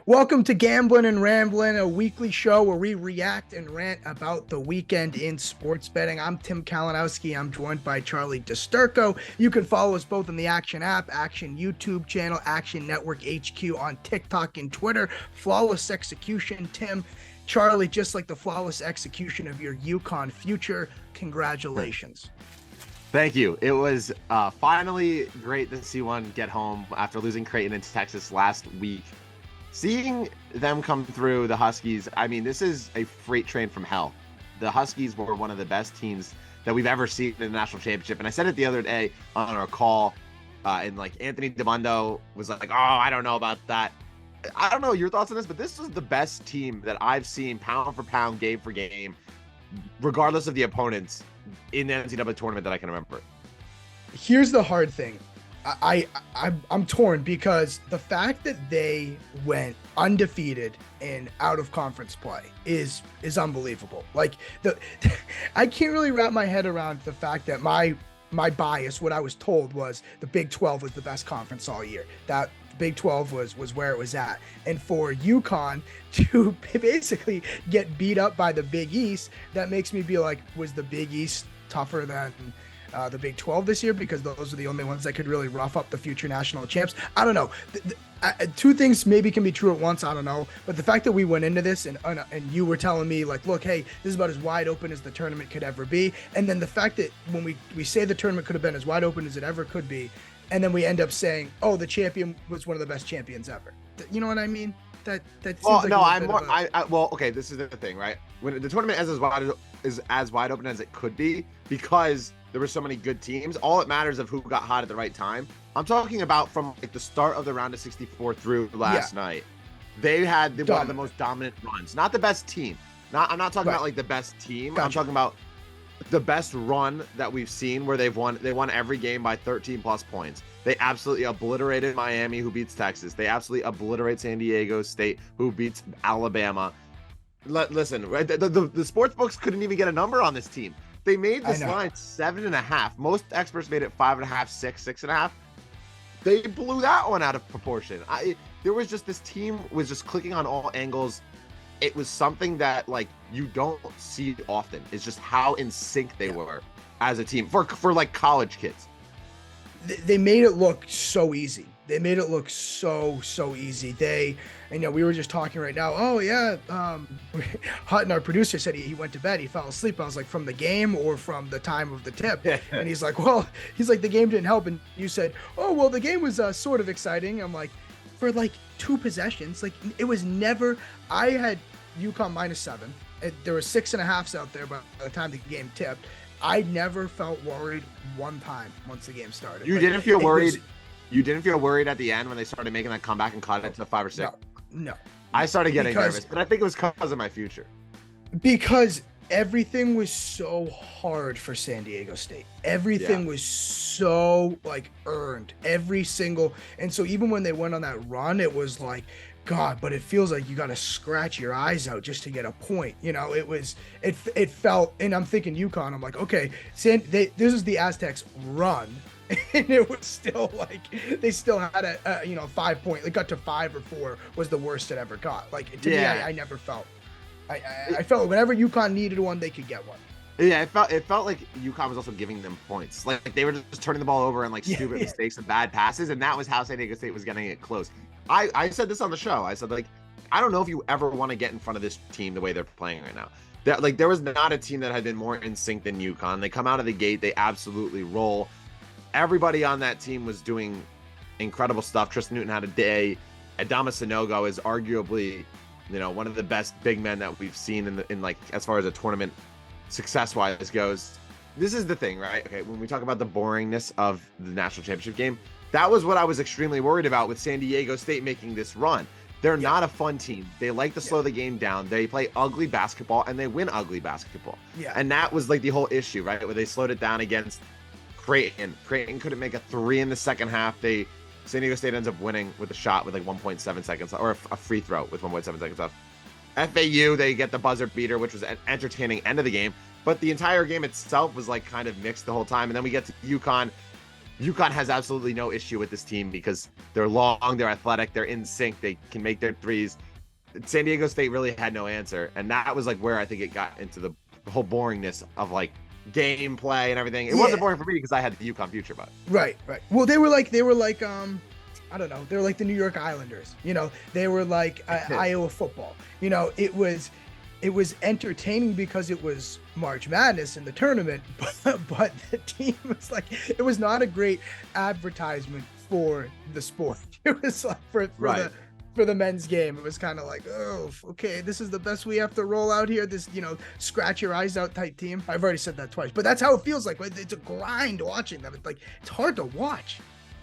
Welcome to Gamblin and Ramblin, a weekly show where we react and rant about the weekend in sports betting. I'm Tim Kalinowski. I'm joined by Charlie DiSturco. You can follow us both on the Action app, Action YouTube channel, Action Network HQ on TikTok and Twitter. Flawless execution, Tim. Charlie, just like the flawless execution of your UConn future, congratulations. Thank you. It was finally great to see one get home after losing Creighton in Texas last week. Seeing them come through the Huskies, I mean, this is a freight train from hell. The Huskies were one of the best teams that we've ever seen in the national championship. And I said it the other day on our call, and like Anthony DiMondo was like, oh, I don't know about that. I don't know your thoughts on this, but this was the best team that I've seen pound for pound, game for game, regardless of the opponents in the NCAA tournament that I can remember. Here's the hard thing. I'm torn because the fact that they went undefeated in out of conference play is unbelievable. Like I can't really wrap my head around the fact that my bias, what I was told was the Big 12 was the best conference all year. That Big 12 was where it was at. And for UConn to basically get beat up by the Big East, that makes me be like, was the Big East tougher than the Big 12 this year, because those are the only ones that could really rough up the future national champs? I don't know. Two things maybe can be true at once. I don't know. But the fact that we went into this and you were telling me like, look, hey, this is about as wide open as the tournament could ever be. And then the fact that when we say the tournament could have been as wide open as it ever could be, and then we end up saying, oh, the champion was one of the best champions ever. You know what I mean? That seems well, like no, I'm more. Well, okay. This is the thing, right? When the tournament is as wide open as it could be, because there were so many good teams. All it matters of who got hot at the right time. I'm talking about from like the start of the round of 64 through last night. They had one of the most dominant runs. Not the best team. I'm not talking about like the best team. Gotcha. I'm talking about the best run that we've seen where they won every game by 13 plus points. They absolutely obliterated Miami, who beats Texas. They absolutely obliterate San Diego State, who beats Alabama. Listen, right? The sports books couldn't even get a number on this team. They made this line 7.5. Most experts made it 5.5, 6, 6.5. They blew that one out of proportion. There was just this team was just clicking on all angles. It was something that like you don't see often. It's just how in sync they were as a team for like college kids. They made it look so easy. They made it look so easy. We were just talking right now. Oh yeah, Hutton, our producer, said he went to bed. He fell asleep. I was like, from the game or from the time of the tip? And he's like, the game didn't help. And you said, oh well, the game was sort of exciting. I'm like, for like 2 possessions, like it was never. I had UConn -7. There were 6.5s out there by the time the game tipped. I never felt worried one time once the game started. You didn't feel worried. You didn't feel worried at the end when they started making that comeback and caught it to 5 or 6? No. I started getting nervous, but I think it was because of my future. Because everything was so hard for San Diego State. Everything was so like earned. Every single, and so even when they went on that run, it was like, God, but it feels like you got to scratch your eyes out just to get a point. You know, it felt, and I'm thinking UConn, I'm like, okay, this is the Aztecs run. And it was still like, they still had a 5 point, it got to 5 or 4 was the worst it ever got. Like to me, I never felt, I felt like whenever UConn needed one, they could get one. Yeah, it felt like UConn was also giving them points. Like they were just turning the ball over and like stupid mistakes and bad passes, and that was how San Diego State was getting it close. I said this on the show. I said, like, I don't know if you ever want to get in front of this team the way they're playing right now. There was not a team that had been more in sync than UConn. They come out of the gate, they absolutely roll. Everybody on that team was doing incredible stuff. Tristan Newton had a day. Adama Sanogo is arguably, one of the best big men that we've seen in like as far as a tournament success-wise goes. This is the thing, right? Okay, when we talk about the boringness of the national championship game, that was what I was extremely worried about with San Diego State making this run. They're not a fun team. They like to slow the game down. They play ugly basketball, and they win ugly basketball. Yeah. And that was like the whole issue, right? Where they slowed it down against Creighton. Creighton couldn't make a 3 in the second half. San Diego State ends up winning with a shot with like 1.7 seconds, or a free throw with 1.7 seconds left. FAU, they get the buzzer beater, which was an entertaining end of the game. But the entire game itself was like kind of mixed the whole time. And then we get to UConn. UConn has absolutely no issue with this team because they're long, they're athletic, they're in sync, they can make their threes. San Diego State really had no answer. And that was like where I think it got into the whole boringness of like gameplay and everything. It wasn't boring for me because I had the UConn future, but right. Well, they were like I don't know, they were like the New York Islanders, you know, they were like Iowa football, you know. It was entertaining because it was March Madness in the tournament, but the team was like, it was not a great advertisement for the sport. It was like for the men's game, it was kind of like, oh, okay, this is the best we have to roll out here. This, you know, scratch your eyes out type team. I've already said that twice, but that's how it feels like. It's a grind watching them. It's like, it's hard to watch.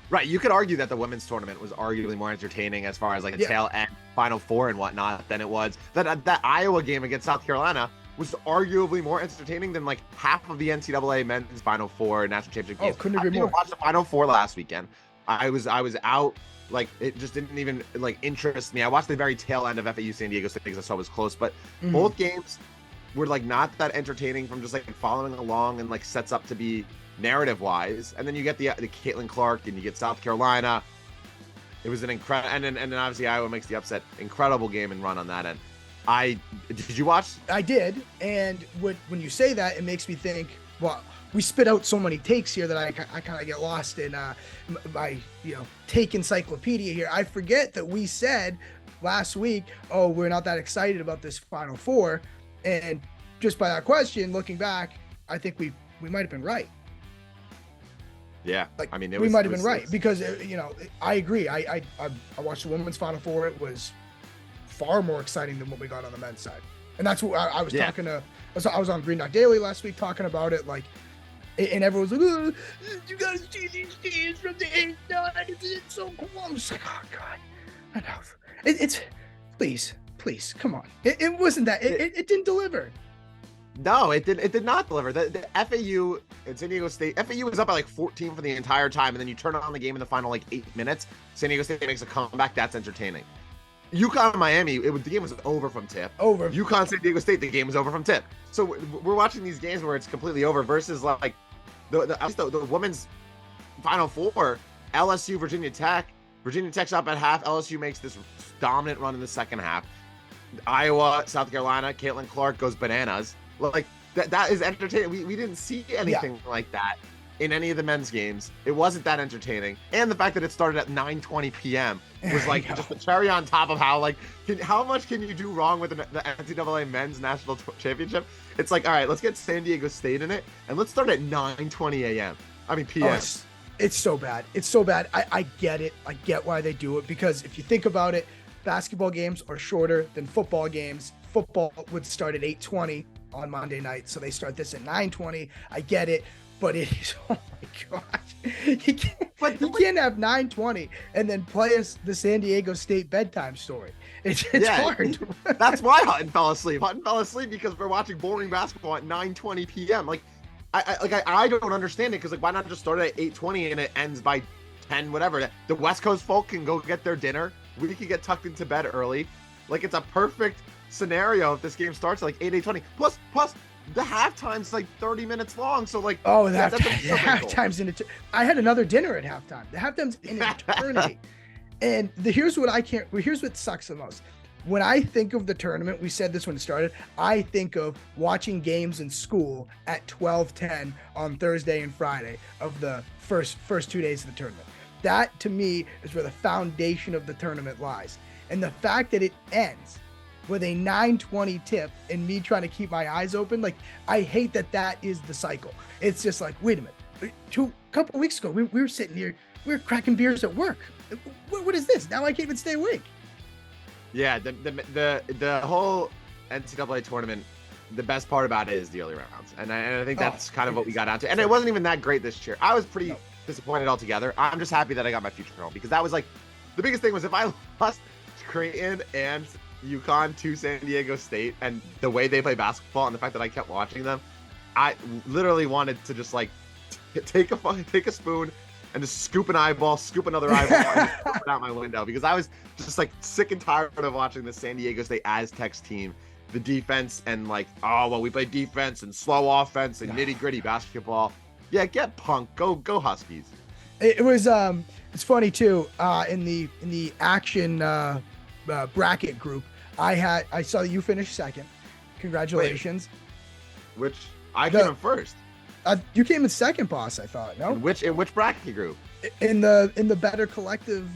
Right. You could argue that the women's tournament was arguably more entertaining as far as like a tail end Final Four and whatnot than it was. That Iowa game against South Carolina was arguably more entertaining than like half of the NCAA men's Final Four national championship games. Oh, couldn't agree more. I watched the Final Four last weekend. I was out. Like, it just didn't even like interest me. I watched the very tail end of FAU San Diego State because I saw it was close, but both games were like not that entertaining from just like following along and like sets up to be narrative wise. And then you get the Caitlin Clark and you get South Carolina. It was an incredible, and then obviously Iowa makes the upset. Incredible game and run on that end. Did you watch? I did, and when you say that, it makes me think, well, we spit out so many takes here that I kind of get lost in my take encyclopedia here. I forget that we said last week, oh, we're not that excited about this Final Four, and just by that question, looking back, I think we might have been right. Yeah, like, I mean, we might have been right because I agree. I watched the women's Final Four. It was far more exciting than what we got on the men's side, and that's what I was talking to. I was on Green Dog Daily last week talking about it, like, and everyone's like, oh, "You guys see these teams from the 8-9? It's so cool." I'm just like, "Oh God, enough!" It's please, come on. It wasn't that. It didn't deliver. No, it did not deliver. The FAU and San Diego State, FAU was up by like 14 for the entire time, and then you turn on the game in the final like 8 minutes. San Diego State makes a comeback. That's entertaining. UConn and Miami, the game was over from tip. Over. UConn, San Diego State, the game was over from tip. So we're watching these games where it's completely over versus like the women's Final Four, LSU, Virginia Tech. Virginia Tech's up at half. LSU makes this dominant run in the second half. Iowa, South Carolina, Caitlin Clark goes bananas. Like that is entertaining. We didn't see anything like that in any of the men's games. It wasn't that entertaining, and the fact that it started at 9:20 p.m. was like just the cherry on top of how how much can you do wrong with the NCAA men's national championship? It's like, all right, let's get San Diego State in it, and let's start at 9:20 a.m. I mean p.m. Oh, it's so bad. It's so bad. I get it. I get why they do it, because if you think about it, basketball games are shorter than football games. Football would start at 8:20 on Monday night, so they start this at 9:20. I get it, but it is, oh my gosh, you can't have 9:20 and then play us the San Diego State bedtime story. It's hard. That's why Hutton fell asleep. Hutton fell asleep because we're watching boring basketball at 9:20 p.m. Like, I don't understand it, because like, why not just start at 8:20 and it ends by 10 whatever? The West Coast folk can go get their dinner. We can get tucked into bed early. Like, it's a perfect scenario if this game starts at like 8:20. Plus the halftime's like 30 minutes long, so like, oh, the halftime's in it. I had another dinner at halftime. The halftime's in eternity. And here's what sucks the most. When I think of the tournament, we said this when it started, I think of watching games in school at 12:10 on Thursday and Friday of the first 2 days of the tournament. That to me is where the foundation of the tournament lies. And the fact that it ends with a 9:20 tip and me trying to keep my eyes open, like, I hate that is the cycle. It's just like, wait a minute, a couple of weeks ago, we were sitting here, we were cracking beers at work. What is this? Now I can't even stay awake. Yeah, the whole NCAA tournament, the best part about it is the early rounds, and I think that's kind of what we got onto. And it wasn't even that great this year. I was pretty disappointed altogether. I'm just happy that I got my future home, because that was like the biggest thing was if I lost Creighton and UConn to San Diego State and the way they play basketball and the fact that I kept watching them, I literally wanted to just like take a spoon, and just scoop an eyeball, scoop another eyeball, and just throw it out my window because I was just like sick and tired of watching the San Diego State Aztecs team, the defense, and like, oh well, we play defense and slow offense and nitty gritty basketball. Yeah, get punked. Go Huskies. It was it's funny too. In the action bracket group, I saw that you finished second. Congratulations. Which I came in first. You came in second, boss. I thought. No. In which bracket group? In the Better Collective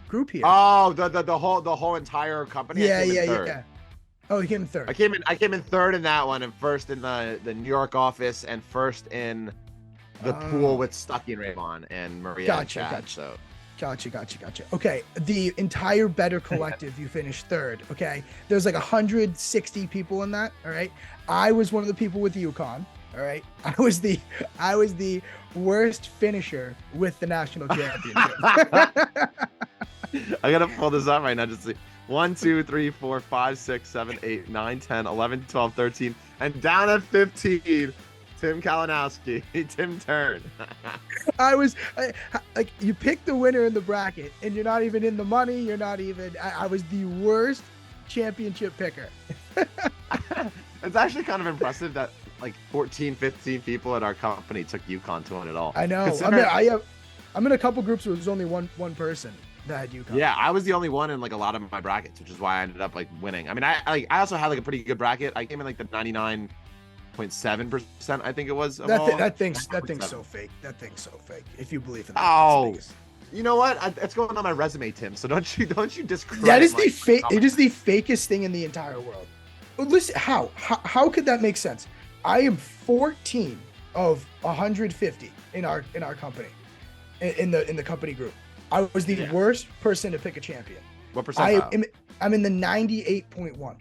group here. Oh, the whole entire company. Yeah. Oh, you came in third. I came in third in that one, and first in the New York office, and first in the pool with Stucky and Raymond and Maria. Gotcha. So. Gotcha. Okay, the entire Better Collective, you finished third. Okay, there's like 160 people in that. All right, I was one of the people with UConn. All right, I was the worst finisher with the national championship. I gotta pull this up right now. Just see 1, 2, 3, 4, 5, 6, 7, 8, 9, 10, 11, 12, 13, and down at 15. Tim Kalinowski, Tim Turn. I was like, you picked the winner in the bracket, and you're not even in the money. You're not even. I was the worst championship picker. It's actually kind of impressive that like 14, 15 people at our company took UConn to win it all. I know. I'm in a couple groups where there's only one person that had UConn. Yeah, I was the only one in like a lot of my brackets, which is why I ended up like winning. I mean, I also had like a pretty good bracket. I came in like the 99.7%, I think it was. That thing's so fake. That thing's so fake. If you believe in that. Oh, you know what? It's going on my resume, Tim. So don't you discredit. That is the fake. It is the fakest thing in the entire world. But listen, how could that make sense? I am 14 of 150 in our company, in the company group. I was the worst person to pick a champion. What percent? I'm in the 98.1.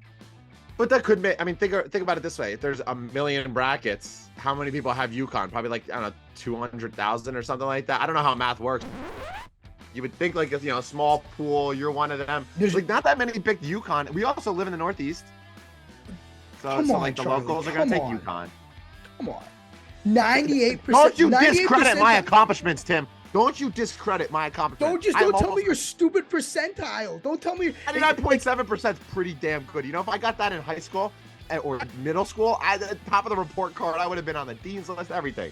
But that could make, I mean, think about it this way. If there's a million brackets, how many people have UConn? Probably like, I don't know, 200,000 or something like that. I don't know how math works. You would think like, a small pool, you're one of them. There's like not that many picked UConn. We also live in the Northeast. So like the locals are going to take UConn. Come on. 98%. Don't you discredit my accomplishments, Tim. Don't you discredit my accomplishments. Don't tell me your stupid percentile. Don't tell me. 99.7% is pretty damn good. You know, if I got that in high school or middle school, at the top of the report card, I would have been on the dean's list, everything.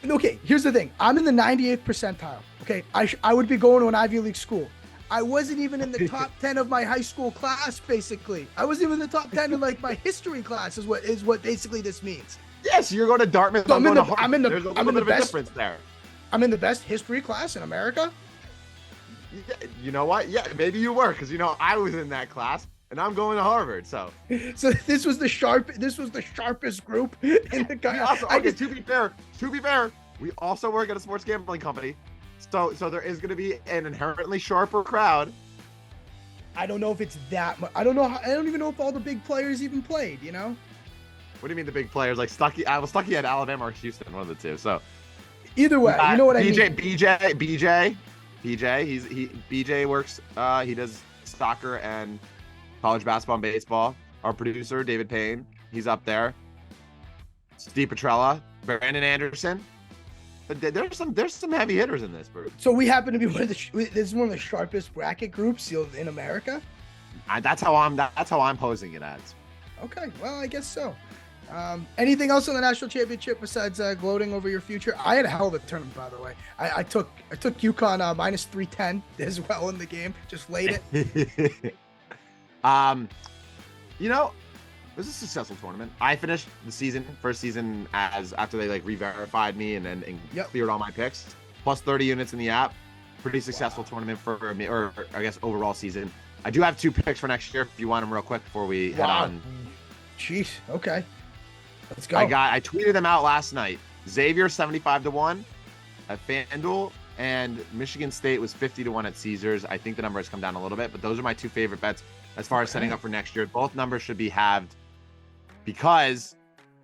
Okay, here's the thing. I'm in the 98th percentile. Okay, I would be going to an Ivy League school. I wasn't even in the top 10 of my high school class, basically. I wasn't even in the top 10 in like my history class is what basically this means. Yes, you're going to Dartmouth. So There's a little bit of a difference there. I'm in the best history class in America. Yeah, you know what? Yeah, maybe you were, because I was in that class, and I'm going to Harvard. So this was the sharpest group in the country. To be fair, we also work at a sports gambling company. So there is going to be an inherently sharper crowd. I don't know if it's that much. I don't even know if all the big players even played. You know. What do you mean the big players? Like Stucky? I was Stucky at Alabama or Houston, one of the two. So either way, you know what I mean. BJ. BJ works. He does soccer and college basketball and baseball. Our producer David Payne, he's up there. Steve Petrella, Brandon Anderson. There's some heavy hitters in this group. So we happen to be this is one of the sharpest bracket groups in America. That's how I'm posing it as. Okay, well I guess so. Anything else on the national championship besides gloating over your future? I had a hell of a tournament, by the way. I took UConn minus 310 as well in the game. Just laid it. It was a successful tournament. I finished the first season after they like re-verified me and cleared all my picks. Plus 30 units in the app. Pretty successful tournament for me, or I guess overall season. I do have 2 picks for next year if you want them real quick before we head on. Jeez. Okay. Let's go. I tweeted them out last night. Xavier 75-1 at FanDuel, and Michigan State was 50-1 at Caesars. I think the number has come down a little bit, but those are my 2 favorite bets as far as setting up for next year. Both numbers should be halved because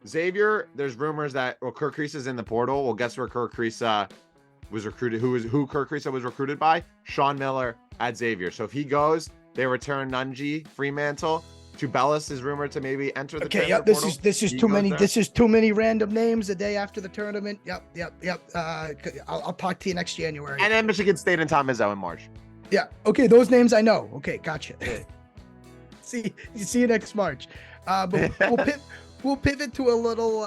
Xavier, there's rumors that Kirk Kriisa is in the portal. Well, guess where Kirk Kriisa was recruited? Who Kirk Kriisa was recruited by? Sean Miller at Xavier. So if he goes, they return Nunji, Fremantle, Tubelis is rumored to maybe enter the Okay, transfer yep. This portal. is He too goes many. there. This is too many random names a day after the tournament. Yep. I'll talk to you next January. And then Michigan State and Tom Izzo in March. Yeah. Okay, those names I know. Okay, gotcha. Yeah. See you next March. But we'll pivot to a little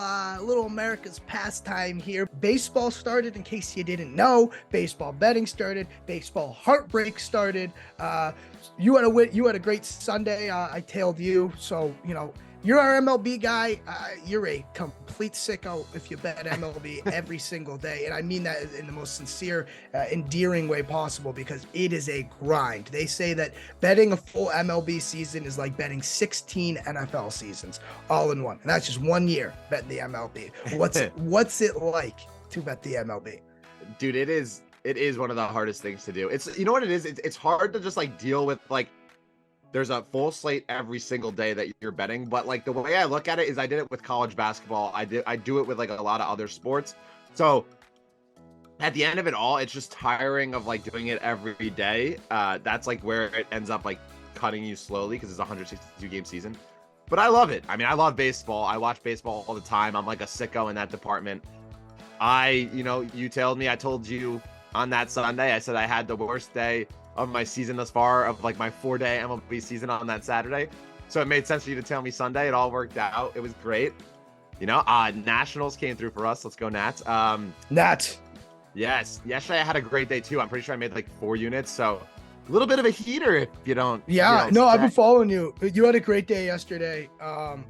America's pastime here. Baseball started, in case you didn't know. Baseball betting started. Baseball heartbreak started. You had a great Sunday. I tailed you, so you're our MLB guy. You're a complete sicko if you bet MLB every single day. And I mean that in the most sincere, endearing way possible, because it is a grind. They say that betting a full MLB season is like betting 16 NFL seasons all in one. And that's just 1 year betting the MLB. What's it like to bet the MLB? Dude, it is one of the hardest things to do. It's, you know what it is? It's hard to just like deal with, like, there's a full slate every single day that you're betting, but like the way I look at it is I did it with college basketball. I do it with like a lot of other sports. So at the end of it all, it's just tiring of like doing it every day. That's like where it ends up like cutting you slowly, because it's a 162 game season. But I love it. I mean, I love baseball. I watch baseball all the time. I'm like a sicko in that department. You tailed me. I told you on that Sunday, I said I had the worst day of my season thus far, of like my 4-day MLB season on that Saturday. So it made sense for you to tell me Sunday. It all worked out. It was great. Nationals came through for us. Let's go Nats. Nats. Yes. Yesterday I had a great day too. I'm pretty sure I made like 4 units. So a little bit of a heater if you don't. Yeah, no, I've been following you. You had a great day yesterday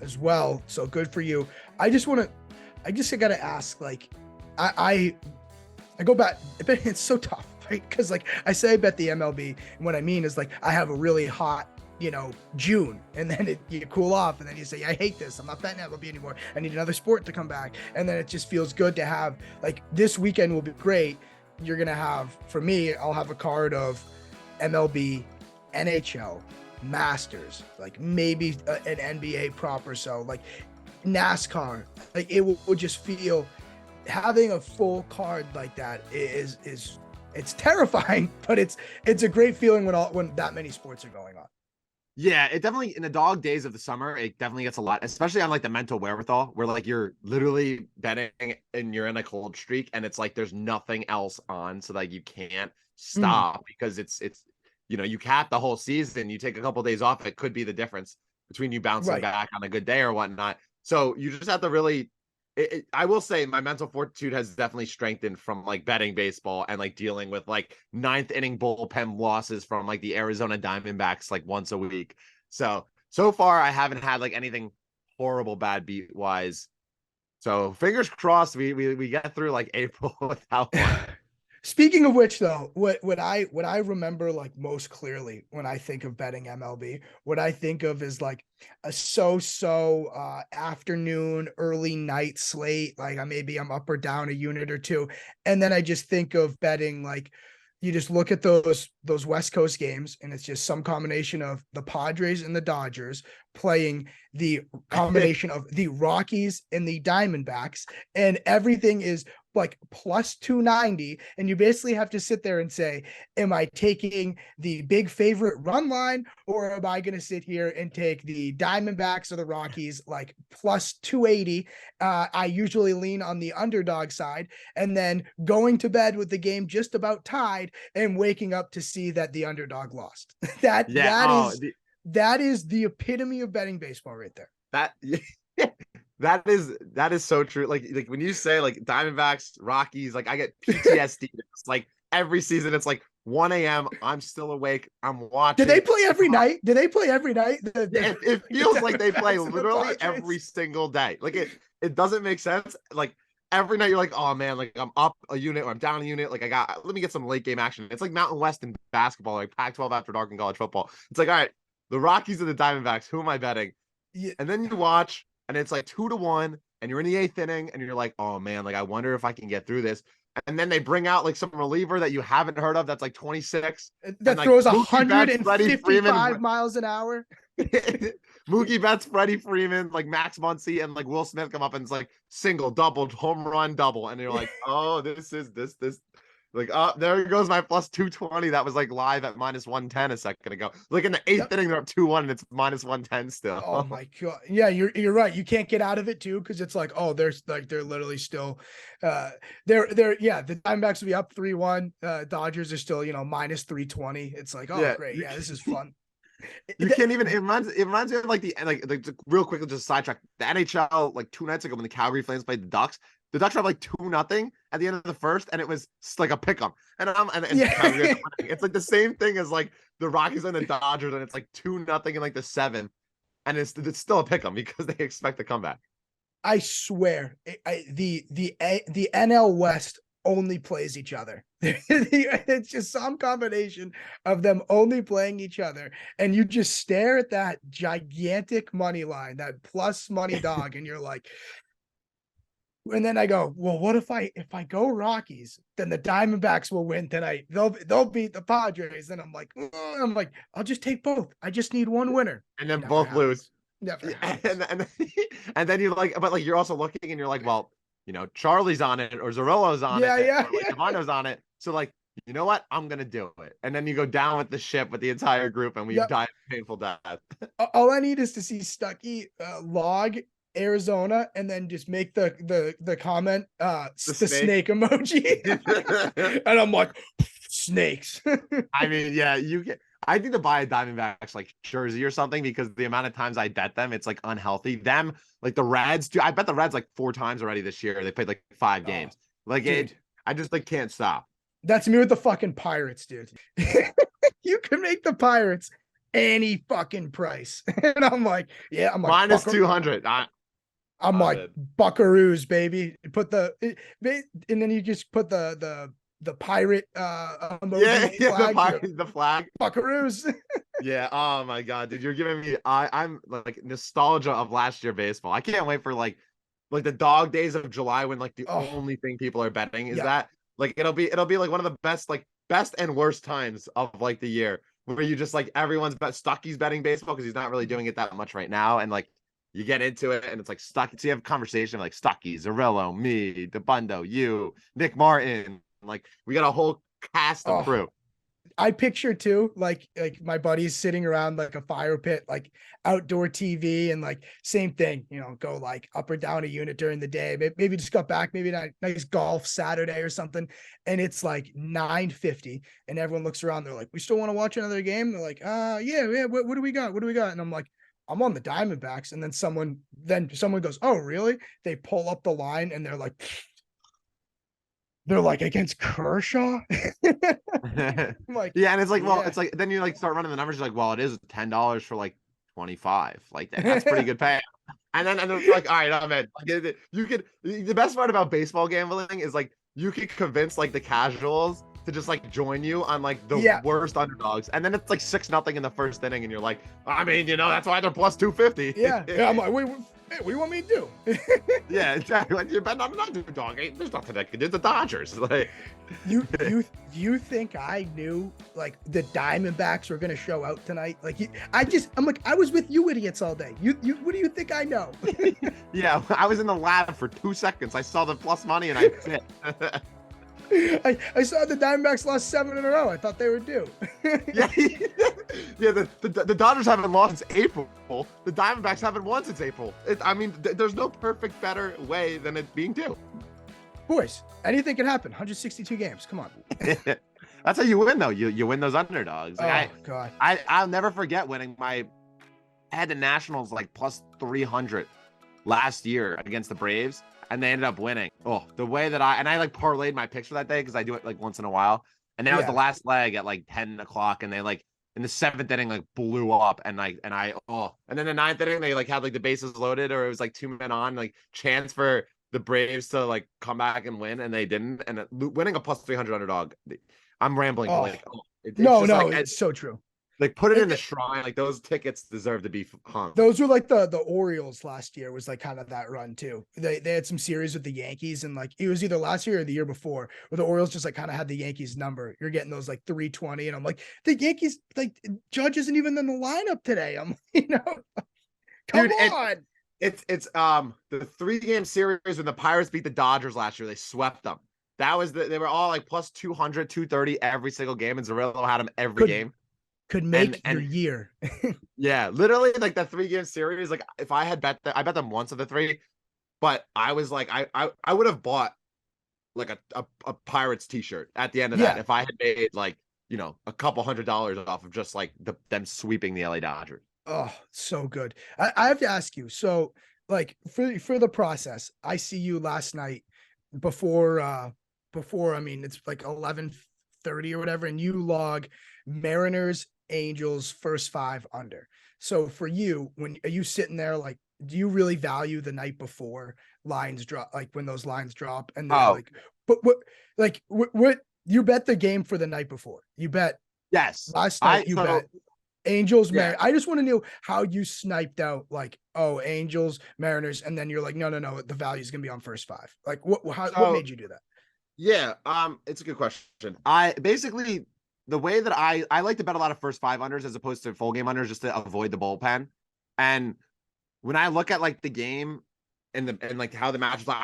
as well. So good for you. I gotta ask, like, I go back. It's so tough, right? Because like I say, I bet the MLB, and what I mean is like I have a really hot, June, and then you cool off, and then you say, I hate this. I'm not betting MLB anymore. I need another sport to come back, and then it just feels good to have, like, this weekend will be great. You're gonna have, for me, I'll have a card of MLB, NHL, Masters, like maybe an NBA proper. So like NASCAR, like it will just feel. Having a full card like that is it's terrifying, but it's a great feeling when that many sports are going on. Yeah, it definitely, in the dog days of the summer, it definitely gets a lot, especially on like the mental wherewithal, where like you're literally betting and you're in a cold streak, and it's like there's nothing else on, so like you can't stop because it's you cap the whole season. You take a couple of days off, it could be the difference between you bouncing back on a good day or whatnot. So you just have to really. I will say my mental fortitude has definitely strengthened from like betting baseball and like dealing with like 9th inning bullpen losses from like the Arizona Diamondbacks like once a week. So far I haven't had like anything horrible bad beat wise. So fingers crossed we get through like April without one. Speaking of which, though, what I remember like most clearly when I think of betting MLB, what I think of is like a so afternoon, early night slate. Like maybe I'm up or down a unit or two, and then I just think of betting like. You just look at those West Coast games, and it's just some combination of the Padres and the Dodgers playing the combination of the Rockies and the Diamondbacks, and everything is like plus 290. And you basically have to sit there and say, am I taking the big favorite run line, or am I going to sit here and take the Diamondbacks or the Rockies like plus 280? I usually lean on the underdog side, and then going to bed with the game just about tied and waking up to see that the underdog lost. That is the epitome of betting baseball right there. That is so true. Like when you say like Diamondbacks, Rockies, like I get PTSD. It's like every season it's like 1 a.m. I'm still awake. I'm watching. Do they play every night? It feels like they play literally every single day. Like it doesn't make sense. Like every night you're like, oh man, like I'm up a unit or I'm down a unit. Like let me get some late game action. It's like Mountain West in basketball, like Pac-12 after dark in college football. It's like, all right, the Rockies and the Diamondbacks, who am I betting? Yeah. And then you watch, and it's like 2-1, and you're in the 8th inning, and you're like, oh man, like I wonder if I can get through this. And then they bring out like some reliever that you haven't heard of that's like 26. That throws 155 miles an hour. Mookie Betts, Freddie Freeman, like Max Muncy, and like Will Smith come up and it's like single, double, home run, double. And you're like, oh, this. Like, oh, there goes my plus 220. That was like live at minus 110 a second ago. Like in the eighth inning, they're up 2-1 and it's minus 110 still. Oh my God. Yeah, you're right. You can't get out of it too, because it's like, oh, they're literally still they're yeah, the Diamondbacks will be up 3-1. Dodgers are still, minus 320. It's like, oh Yeah, great. Yeah, this is fun. you can't even. It reminds me of like real quickly, just sidetrack the NHL like 2 nights ago when the Calgary Flames played the Ducks. The Ducks were up like 2-0 at the end of the first, and it was like a pick 'em. And Yeah. Calgary, it's like the same thing as like the Rockies and the Dodgers, and it's like 2-0 in like the seventh, and it's still a pick 'em because they expect to come back. I swear, the NL West only plays each other. It's just some combination of them only playing each other, and you just stare at that gigantic money line, that plus money dog, and you're like, and then I go, well, what if I go Rockies, then the Diamondbacks will win tonight. They'll beat the Padres. Then I'm like, I'll just take both. I just need one winner, And then Never both happens. lose. Never And happens. and then you like, but like you're also looking and you're like, well, Charlie's on it or Zorrillo's on Yeah, it yeah, or like yeah. Devano's on it. So like, you know what? I'm gonna do it. And then you go down with the ship with the entire group and we Yep. die a painful death. All I need is to see Stuckey log Arizona and then just make the comment the snake emoji. And I'm like, snakes. I mean, yeah, I need to buy a Diamondbacks like jersey or something because the amount of times I bet them, it's like unhealthy. Them, like the Reds, I bet the Reds like 4 times already this year. They played like 5 games. Like dude. I just like can't stop. That's me with the fucking Pirates, dude. You can make the Pirates any fucking price. And I'm like, yeah, I'm like minus 200. I'm like Buckaroos, baby. Put and then you just put the pirate emoji flag. The flag. Buckaroos. Yeah. Oh my God, dude, you're giving me. I'm like nostalgia of last year baseball. I can't wait for like the dog days of July when like the only thing people are betting is that like it'll be like one of the best and worst times of like the year where you just like everyone's Stucky's betting baseball because he's not really doing it that much right now, and like you get into it and it's like Stucky. So you have a conversation like Stucky, Zorrillo, me, DeBundo, you, Nick Martin. Like we got a whole cast of crew. I picture too, like my buddies sitting around like a fire pit, like outdoor TV, and like same thing, go like up or down a unit during the day. Maybe just got back, maybe a nice golf Saturday or something, and it's like 9:50, and everyone looks around. They're like, "We still want to watch another game?" They're like, yeah. What do we got? What do we got?" And I'm like, I'm on the Diamondbacks, and then someone goes, "Oh, really?" They pull up the line, and they're like against Kershaw. Like, yeah, and it's like, well, it's like then you like start running the numbers. You're like, well, it is $10 for like 25. Like that's pretty good pay. And then they're like, all right, I'm in. You could. The best part about baseball gambling is like you could convince like the casuals to just like join you on like the worst underdogs, and then it's like 6-0 in the first inning, and you're like, I mean, that's why they're plus 250. Yeah. I'm like, wait, what do you want me to do? Yeah, exactly. Like, you bet on an underdog. There's nothing that can do. The Dodgers. Like, you think I knew like the Diamondbacks were gonna show out tonight? Like, I'm like, I was with you idiots all day. You what do you think I know? Yeah, I was in the lab for 2 seconds. I saw the plus money and I bit. I saw the Diamondbacks lost 7 in a row. I thought they were due. Yeah. The Dodgers haven't lost since April. The Diamondbacks haven't won since April. There's no perfect better way than it being due. Boys, anything can happen. 162 games. Come on. That's how you win, though. You win those underdogs. Like, God. I'll never forget winning I had the Nationals like plus 300 last year against the Braves. And they ended up winning. Oh, the way that I like parlayed my picks for that day because I do it like once in a while. And that was the last leg at like 10 o'clock. And they like in the 7th inning like blew up. And then the 9th inning they like had like the bases loaded or it was like 2 men on, like chance for the Braves to like come back and win, and they didn't. And winning a plus 300 underdog. I'm rambling. It's so true. Like put it in the shrine. Like those tickets deserve to be hung. Those were like the Orioles last year was like kind of that run too. They had some series with the Yankees, and like it was either last year or the year before where the Orioles just like kind of had the Yankees number. You're getting those like 320, and I'm like, the Yankees, like Judge isn't even in the lineup today. I'm come on. It's the 3-game series when the Pirates beat the Dodgers last year. They swept them. they were all like plus 200, 230 every single game, and Zerillo had them every game. Could make your year. Yeah, literally like the 3-game series. Like if I had I bet them once of the 3, but I was like, I would have bought like a Pirates t-shirt at the end of that if I had made like, a couple $100 off of just like them sweeping the LA Dodgers. Oh, so good. I have to ask you. So like for the process, I see you last night before, I mean, it's like 11:30 or whatever, and you log Mariners, Angels, first 5 under. So for you, are you sitting there like, do you really value the night before lines drop, like when those lines drop and they're like, but what you bet the game for the night before? You bet last night bet Angels, Mariners. I just want to know how you sniped out like, oh, Angels, Mariners, and then you're like, no, the value is gonna be on first 5. Like what made you do that? Yeah, it's a good question. I basically, the way that I like to bet a lot of first 5 unders as opposed to full game unders just to avoid the bullpen. And when I look at like the game and like how the match is, like,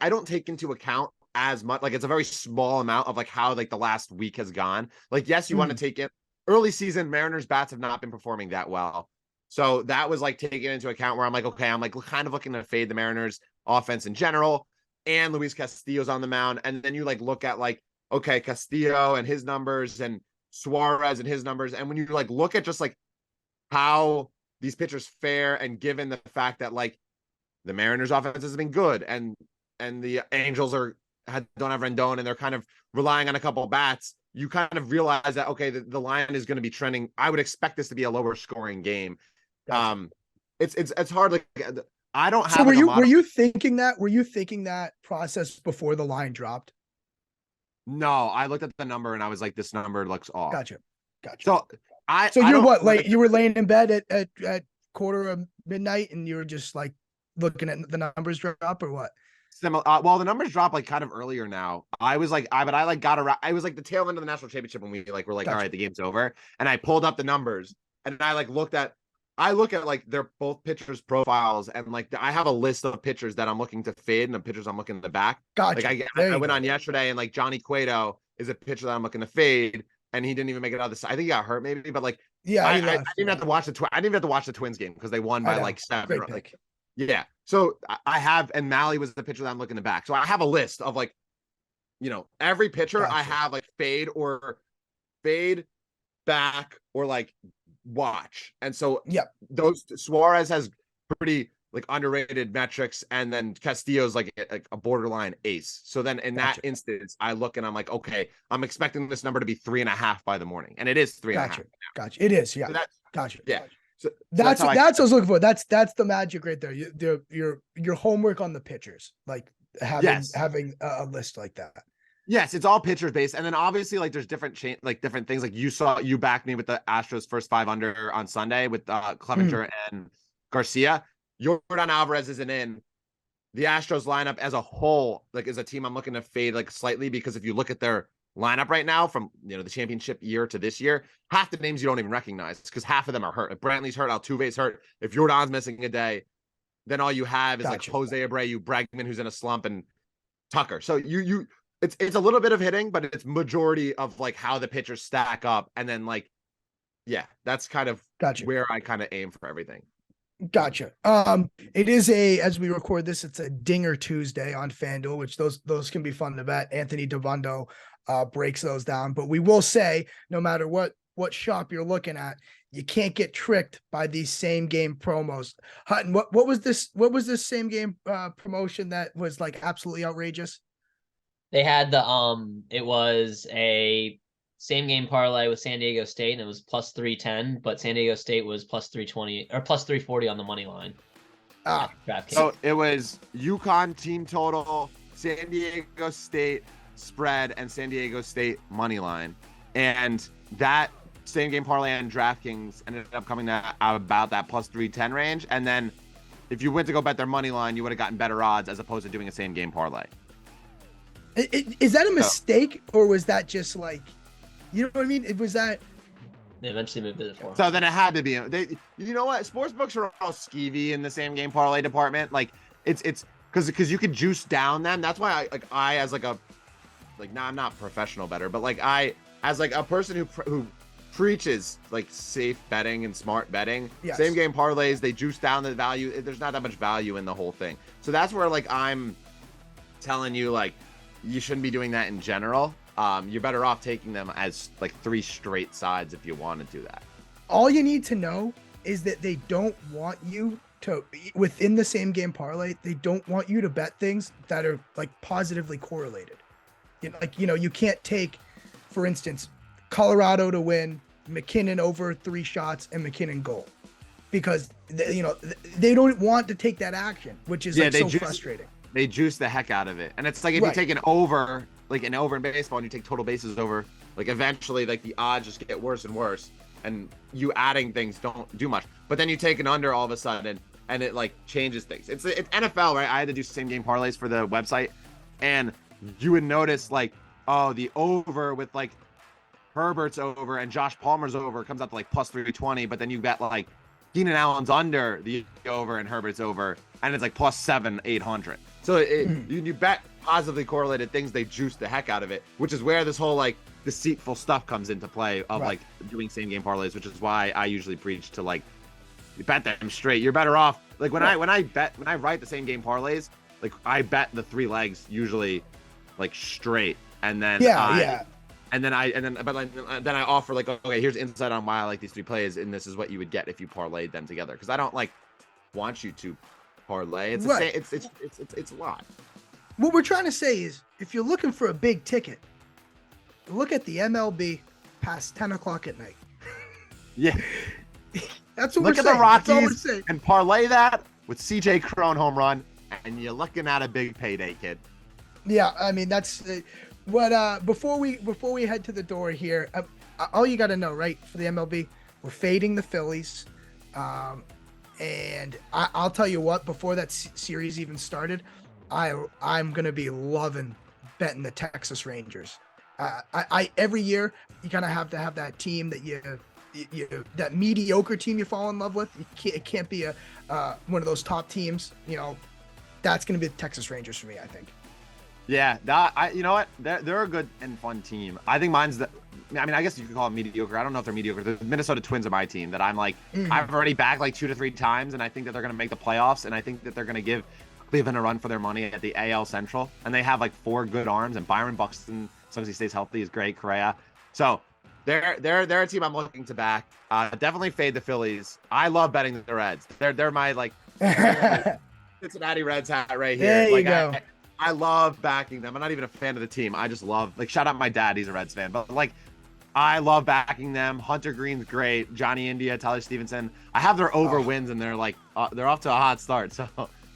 I don't take into account as much. Like it's a very small amount of like how like the last week has gone. Like yes, you want to take it early season. Mariners bats have not been performing that well, so that was like taken into account. Where I'm like, okay, I'm like kind of looking to fade the Mariners offense in general. And Luis Castillo's on the mound, and then you like look at like, okay, Castillo and his numbers and Suarez and his numbers, and when you like look at just like how these pitchers fare, and given the fact that like the Mariners offense has been good and the Angels don't have Rendon and they're kind of relying on a couple of bats, you kind of realize that okay, the line is going to be trending. I would expect this to be a lower scoring game. Gotcha. It's hard. Like I don't have. So were you thinking that process before the line dropped? No, I looked at the number and I was like, this number looks off. Gotcha. So you're what, late? You were laying in bed at quarter of midnight and you were just like looking at the numbers drop or what? Similar. Well, the numbers drop like kind of earlier now. I was like, got around. I was like the tail end of the national championship when we like were like, gotcha. All right, the game's over. And I pulled up the numbers and I like look at like their both pitchers' profiles, and like I have a list of pitchers that I'm looking to fade and the pitchers I'm looking to back. Gotcha. Like I went on yesterday and like Johnny Cueto is a pitcher that I'm looking to fade, and he didn't even make it out of the side. I think he got hurt maybe, but like I didn't have to watch I didn't even have to watch the Twins game because they won by like 7. Like yeah. So I have, and Malley was the pitcher that I'm looking to back. So I have a list of like, every pitcher I have like fade back or like watch. And so those Suarez has pretty like underrated metrics, and then Castillo's like a borderline ace. So then in that instance, I look and I'm like, okay, I'm expecting this number to be 3.5 by the morning, and it is 3.5. Gotcha. It is. Yeah. So gotcha. Yeah. So that's what I was looking for. That's the magic right there. Your homework on the pitchers, like having a list like that. Yes, it's all pitchers based, and then obviously like there's different different things. Like you backed me with the Astros first 5 under on Sunday with Clevenger and Garcia. Yordan Alvarez isn't in. The Astros lineup as a whole, like, is a team I'm looking to fade like slightly, because if you look at their lineup right now from the championship year to this year, half the names you don't even recognize because half of them are hurt. If Brantley's hurt, Altuve's hurt. If Yordan's missing a day, then all you have is like Jose Abreu, Bregman, who's in a slump, and Tucker. So it's a little bit of hitting, but it's majority of like how the pitchers stack up, and then like that's kind of where I kind of aim for everything. Gotcha. It is as we record this, it's a Dinger Tuesday on FanDuel, which those can be fun to bet. Anthony Devondo breaks those down, but we will say no matter what shop you're looking at, you can't get tricked by these same game promos. Hutton, what was this same game promotion that was like absolutely outrageous? They had it was a same game parlay with San Diego State, and it was plus 310, but San Diego State was plus 320 or plus 340 on the money line. So it was UConn team total, San Diego State spread, and San Diego State money line. And that same game parlay on DraftKings ended up coming to about that plus 310 range. And then if you went to go bet their money line, you would have gotten better odds as opposed to doing a same game parlay. Is that a mistake, or was that just like, you know what I mean? It was that they eventually moved it for. So then it had to be. You know what? Sports books are all skeevy in the same game parlay department. Like it's because you could juice down them. That's why I as like a like, nah, I'm not professional better, but like as like a person who preaches like safe betting and smart betting, Yes. same game parlays, they juice down the value. There's not that much value in the whole thing. So that's where like I'm telling you, like, you shouldn't be doing that in general. You're better off taking them as like 3 straight sides if you want to do that. All you need to know is that they don't want you to, within the same game parlay, they don't want you to bet things that are like positively correlated. You can't take, for instance, Colorado to win, McKinnon over 3 shots, and McKinnon goal, because they don't want to take that action, which is frustrating. They juice the heck out of it, and it's like if you take an over in baseball and you take total bases over, like eventually like the odds just get worse and worse, and you adding things don't do much. But then you take an under all of a sudden, and it like changes things. It's NFL, right? I had to do same game parlays for the website, and you would notice like, oh, the over with like Herbert's over and Josh Palmer's over comes out to like plus 320, but then you bet like Keenan Allen's under the over and Herbert's over, and it's like plus 800. So you bet positively correlated things, they juice the heck out of it, which is where this whole like deceitful stuff comes into play of like doing same game parlays, which is why I usually preach to like bet them straight. You're better off like when I write the same game parlays, like I bet the 3 legs usually like straight, and then and then I offer like, okay, here's insight on why I like these 3 plays, and this is what you would get if you parlayed them together, because I don't like want you to parlay. It's it's a lot. What we're trying to say is, if you're looking for a big ticket, look at the MLB past 10 o'clock at night. Yeah. That's what look we're at saying. the Rockies and parlay that with CJ Cron home run, and you're looking at a big payday, kid. Yeah, I mean, that's what. Before we head to the door here, all you got to know, right, for the MLB, we're fading the Phillies, and I'll tell you what. Before that series even started, I'm gonna be loving betting the Texas Rangers. I every year you kind of have to have that team that you that mediocre team you fall in love with. It can't be one of those top teams. That's gonna be the Texas Rangers for me, I think. Yeah, you know what? They're a good and fun team. I think mine's I mean, I guess you could call it mediocre. I don't know if they're mediocre. The Minnesota Twins are my team that I'm like, I've already backed like 2 to 3 times, and I think that they're going to make the playoffs, and I think that they're going to give Cleveland a run for their money at the AL Central, and they have like 4 good arms, and Byron Buxton, as long as he stays healthy, is great. Correa. So they're a team I'm looking to back. Definitely fade the Phillies. I love betting the Reds. They're my like Cincinnati Reds hat right here. There you go. I love backing them. I'm not even a fan of the team. I just love, like, shout out my dad. He's a Reds fan. But, like, I love backing them. Hunter Green's great. Johnny India, Tyler Stevenson. I have their over wins, and they're, like, they're off to a hot start. So,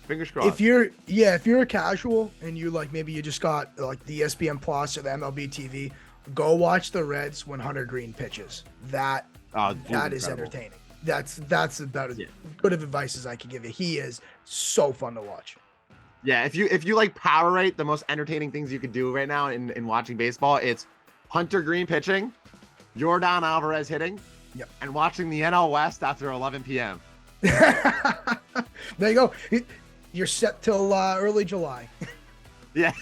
fingers crossed. If you're a casual and you, like, maybe you just got, like, the ESPN Plus or the MLB TV, go watch the Reds when Hunter Green pitches. That is entertaining. That's about as good of advice as I can give you. He is so fun to watch. Yeah, if you like power rate the most entertaining things you could do right now in watching baseball, it's Hunter Green pitching, Yordan Alvarez hitting, and watching the NL West after 11 p.m. There you go. You're set till early July. Yeah.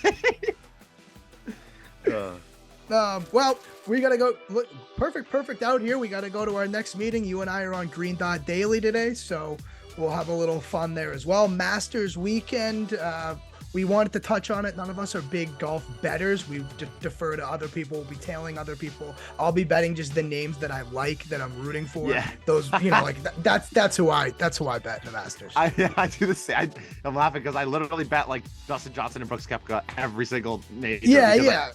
Well, we gotta go. Look, perfect out here. We gotta go to our next meeting. You and I are on Green Dot Daily today, so we'll have a little fun there as well. Masters weekend. We wanted to touch on it. None of us are big golf bettors. We defer to other people. We'll be tailing other people. I'll be betting just the names that I like, that I'm rooting for. Yeah. Those, like that's who I bet in the Masters. I do the same. I'm laughing because I literally bet like Dustin Johnson and Brooks Koepka every single name. Yeah.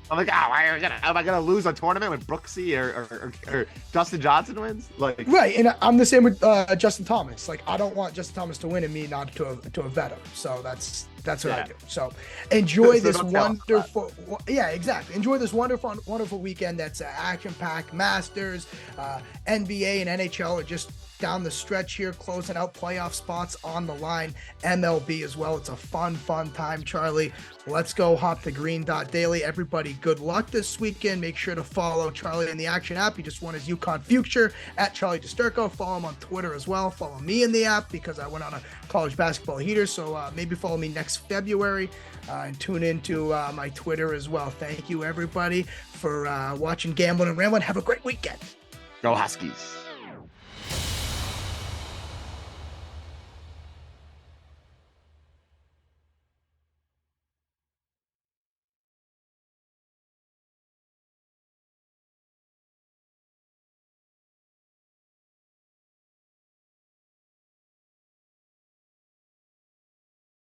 I'm like, am I gonna lose a tournament when Brooksy or Dustin Johnson wins? Like, right, and I'm the same with Justin Thomas. Like, I don't want Justin Thomas to win and me not to have bet him. So that's what I do. So enjoy this wonderful. Yeah, exactly. Enjoy this wonderful weekend. That's action packed. Masters, NBA, and NHL are just down the stretch here, closing out playoff spots on the line. MLB as well. It's a fun time, Charlie. Let's go hop to green.daily. Everybody, good luck this weekend. Make sure to follow Charlie in the Action app. He just won his UConn future at Charlie DiSturco. Follow him on Twitter as well. Follow me in the app because I went on a college basketball heater. So maybe follow me next February and tune into my Twitter as well. Thank you, everybody, for watching Gamblin and Ramblin. Have a great weekend. Go Huskies.